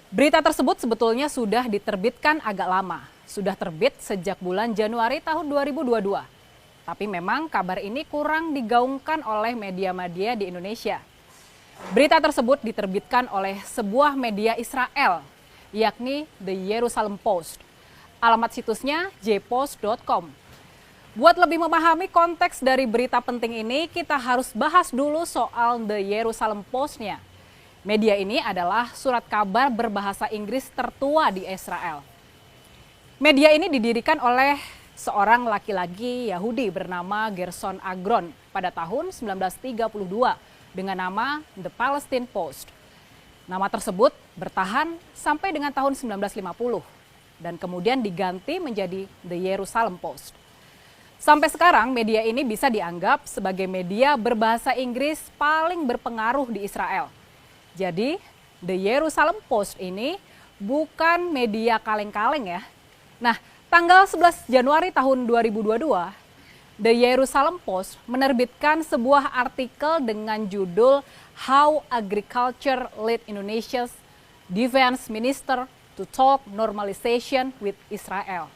Berita tersebut sebetulnya sudah diterbitkan agak lama. Sudah terbit sejak bulan Januari tahun 2022. Tapi memang kabar ini kurang digaungkan oleh media-media di Indonesia. Berita tersebut diterbitkan oleh sebuah media Israel, yakni The Jerusalem Post. Alamat situsnya jpost.com. Buat lebih memahami konteks dari berita penting ini, kita harus bahas dulu soal The Jerusalem Post-nya. Media ini adalah surat kabar berbahasa Inggris tertua di Israel. Media ini didirikan oleh seorang laki-laki Yahudi bernama Gerson Agron pada tahun 1932 dengan nama The Palestine Post. Nama tersebut bertahan sampai dengan tahun 1950 dan kemudian diganti menjadi The Jerusalem Post. Sampai sekarang media ini bisa dianggap sebagai media berbahasa Inggris paling berpengaruh di Israel. Jadi The Jerusalem Post ini bukan media kaleng-kaleng ya. Nah, tanggal 11 Januari tahun 2022, The Jerusalem Post menerbitkan sebuah artikel dengan judul How Agriculture Led Indonesia's Defense Minister to Talk Normalization with Israel.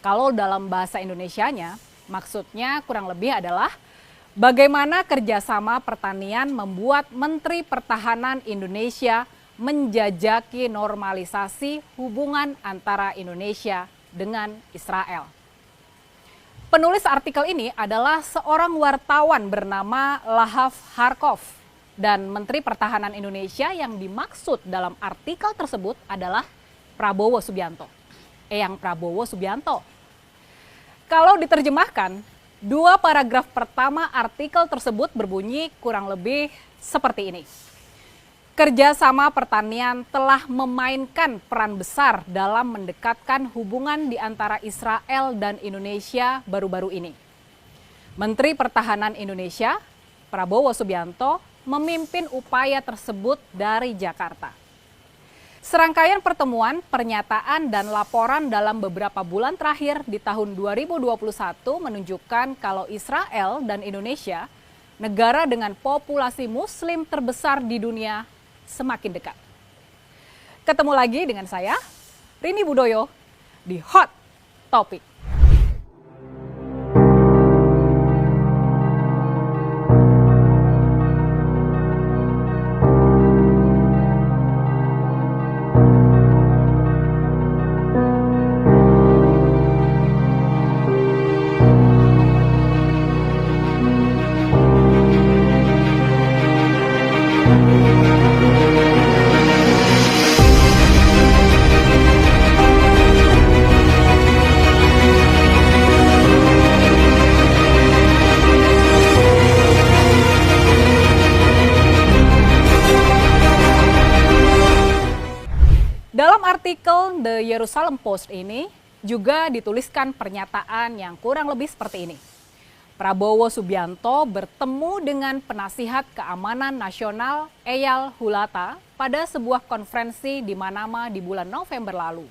Kalau dalam bahasa Indonesianya, maksudnya kurang lebih adalah bagaimana kerjasama pertanian membuat Menteri Pertahanan Indonesia menjajaki normalisasi hubungan antara Indonesia dengan Israel. Penulis artikel ini adalah seorang wartawan bernama Lahav Harkov dan Menteri Pertahanan Indonesia yang dimaksud dalam artikel tersebut adalah Prabowo Subianto. Eyang Prabowo Subianto. Kalau diterjemahkan, dua paragraf pertama artikel tersebut berbunyi kurang lebih seperti ini. Kerjasama pertanian telah memainkan peran besar dalam mendekatkan hubungan di antara Israel dan Indonesia baru-baru ini. Menteri Pertahanan Indonesia, Prabowo Subianto, memimpin upaya tersebut dari Jakarta. Serangkaian pertemuan, pernyataan, dan laporan dalam beberapa bulan terakhir di tahun 2021 menunjukkan kalau Israel dan Indonesia, negara dengan populasi muslim terbesar di dunia, semakin dekat. Ketemu lagi dengan saya, Rini Budoyo, di Hot Topic. Dalam artikel The Jerusalem Post ini juga dituliskan pernyataan yang kurang lebih seperti ini. Prabowo Subianto bertemu dengan penasihat keamanan nasional Eyal Hulata pada sebuah konferensi di Manama di bulan November lalu.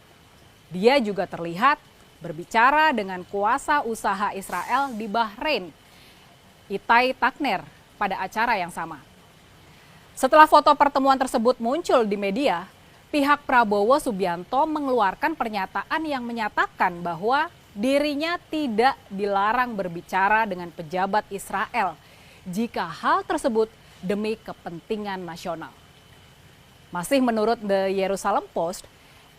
Dia juga terlihat berbicara dengan kuasa usaha Israel di Bahrain, Itai Takner, pada acara yang sama. Setelah foto pertemuan tersebut muncul di media, pihak Prabowo Subianto mengeluarkan pernyataan yang menyatakan bahwa dirinya tidak dilarang berbicara dengan pejabat Israel jika hal tersebut demi kepentingan nasional. Masih menurut The Jerusalem Post,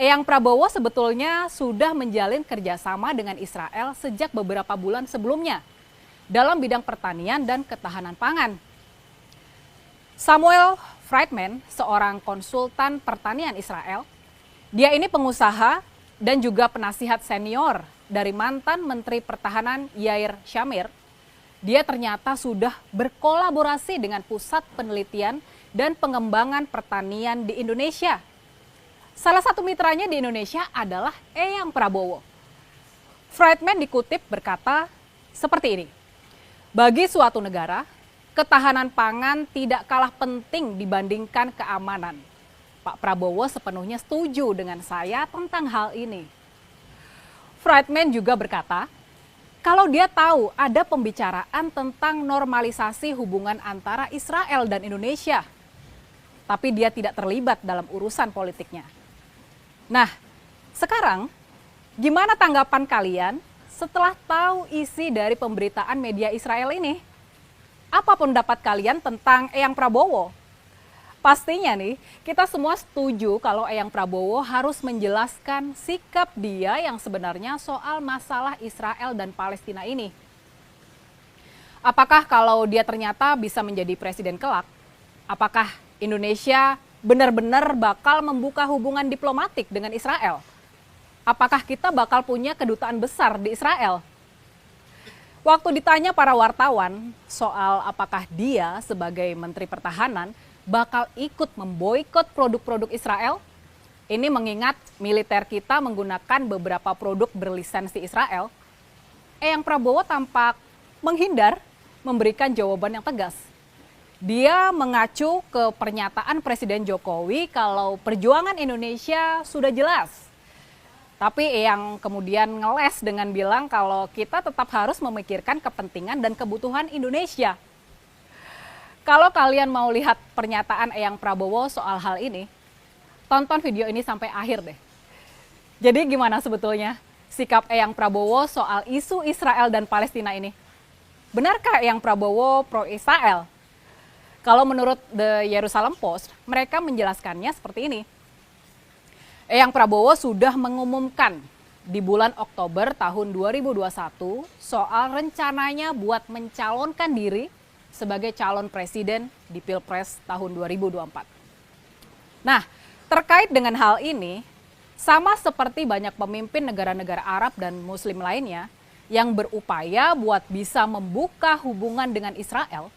Eyang Prabowo sebetulnya sudah menjalin kerjasama dengan Israel sejak beberapa bulan sebelumnya dalam bidang pertanian dan ketahanan pangan. Samuel Friedman, seorang konsultan pertanian Israel, dia ini pengusaha dan juga penasihat senior dari mantan Menteri Pertahanan Yair Shamir. Dia ternyata sudah berkolaborasi dengan Pusat Penelitian dan Pengembangan Pertanian di Indonesia. Salah satu mitranya di Indonesia adalah Eyang Prabowo. Friedman dikutip berkata seperti ini, bagi suatu negara, ketahanan pangan tidak kalah penting dibandingkan keamanan. Pak Prabowo sepenuhnya setuju dengan saya tentang hal ini. Friedman juga berkata, kalau dia tahu ada pembicaraan tentang normalisasi hubungan antara Israel dan Indonesia, tapi dia tidak terlibat dalam urusan politiknya. Nah, sekarang gimana tanggapan kalian setelah tahu isi dari pemberitaan media Israel ini? Apa pendapat kalian tentang Eyang Prabowo? Pastinya nih, kita semua setuju kalau Eyang Prabowo harus menjelaskan sikap dia yang sebenarnya soal masalah Israel dan Palestina ini. Apakah kalau dia ternyata bisa menjadi presiden kelak, apakah Indonesia benar-benar bakal membuka hubungan diplomatik dengan Israel? Apakah kita bakal punya kedutaan besar di Israel? Waktu ditanya para wartawan soal apakah dia sebagai Menteri Pertahanan bakal ikut memboikot produk-produk Israel, ini mengingat militer kita menggunakan beberapa produk berlisensi Israel, Eyang Prabowo tampak menghindar memberikan jawaban yang tegas. Dia mengacu ke pernyataan Presiden Jokowi kalau perjuangan Indonesia sudah jelas. Tapi Eyang kemudian ngeles dengan bilang kalau kita tetap harus memikirkan kepentingan dan kebutuhan Indonesia. Kalau kalian mau lihat pernyataan Eyang Prabowo soal hal ini, tonton video ini sampai akhir deh. Jadi gimana sebetulnya sikap Eyang Prabowo soal isu Israel dan Palestina ini? Benarkah Eyang Prabowo pro-Israel? Kalau menurut The Jerusalem Post, mereka menjelaskannya seperti ini. Eyang Prabowo sudah mengumumkan di bulan Oktober tahun 2021 soal rencananya buat mencalonkan diri sebagai calon presiden di Pilpres tahun 2024. Nah, terkait dengan hal ini, sama seperti banyak pemimpin negara-negara Arab dan Muslim lainnya yang berupaya buat bisa membuka hubungan dengan Israel,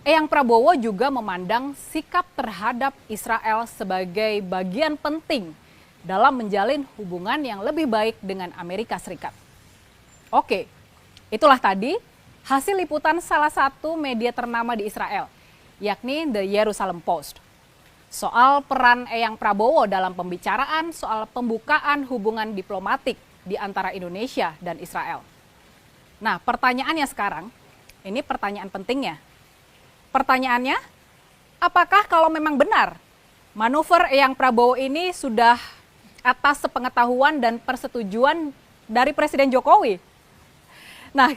Eyang Prabowo juga memandang sikap terhadap Israel sebagai bagian penting dalam menjalin hubungan yang lebih baik dengan Amerika Serikat. Oke, itulah tadi hasil liputan salah satu media ternama di Israel, yakni The Jerusalem Post. Soal peran Eyang Prabowo dalam pembicaraan soal pembukaan hubungan diplomatik di antara Indonesia dan Israel. Nah, pertanyaannya sekarang, ini pertanyaan pentingnya. Pertanyaannya, apakah kalau memang benar manuver Eyang Prabowo ini sudah atas sepengetahuan dan persetujuan dari Presiden Jokowi? Nah,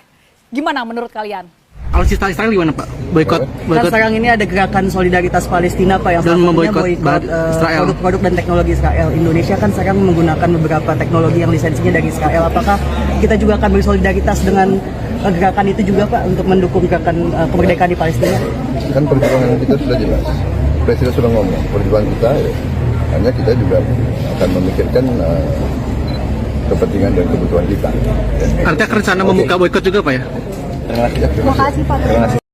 gimana menurut kalian? Alutsista Israel gimana Pak? Boykot. Kan sekarang ini ada gerakan solidaritas Palestina Pak yang dan memboikot Israel. Produk-produk dan teknologi Israel. Indonesia kan sekarang menggunakan beberapa teknologi yang lisensinya dari Israel. Apakah kita juga akan bersolidaritas dengan gerakan itu juga Pak untuk mendukung gerakan kemerdekaan di Palestina? Kan perjuangan kita sudah jelas. Presiden sudah ngomong perjuangan kita ya, hanya kita juga akan memikirkan kepentingan dan kebutuhan kita. Artinya rencana membuka boykot juga Pak ya? Terima kasih Pak. Terima kasih.